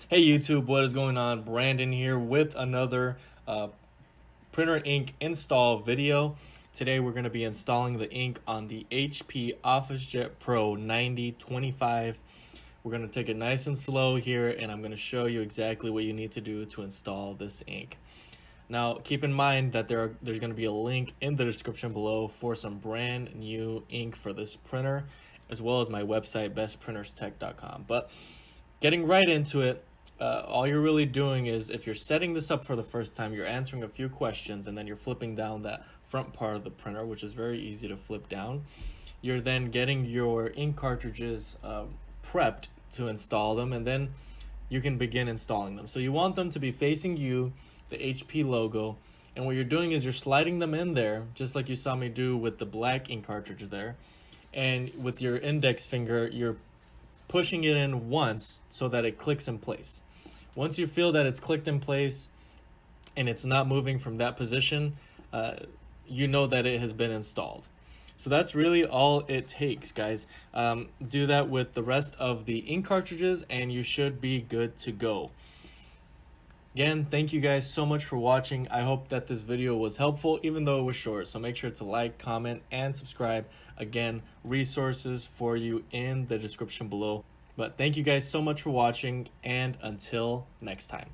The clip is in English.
Hey YouTube, what is going on? Brandon here with another printer ink install video. Today we're going to be installing the ink on the HP Officejet Pro 9025. We're going to take it nice and slow here, and I'm going to show you exactly what you need to do to install this ink. Now keep in mind that there's going to be a link in the description below for some brand new ink for this printer, as well as my website bestprinterstech.com. But getting right into it, all you're really doing is, if you're setting this up for the first time, you're answering a few questions and then you're flipping down that front part of the printer, which is very easy to flip down. You're then getting your ink cartridges prepped to install them, and then you can begin installing them. So you want them to be facing you, the HP logo, and what you're doing is you're sliding them in there, just like you saw me do with the black ink cartridge there, and with your index finger, you're pushing it in once so that it clicks in place. Once you feel that it's clicked in place and it's not moving from that position, you know that it has been installed. So that's really all it takes, guys. Do that with the rest of the ink cartridges and you should be good to go. Again, thank you guys so much for watching. I hope that this video was helpful, even though it was short. So make sure to like, comment, and subscribe. Again, resources for you in the description below. But thank you guys so much for watching, and until next time.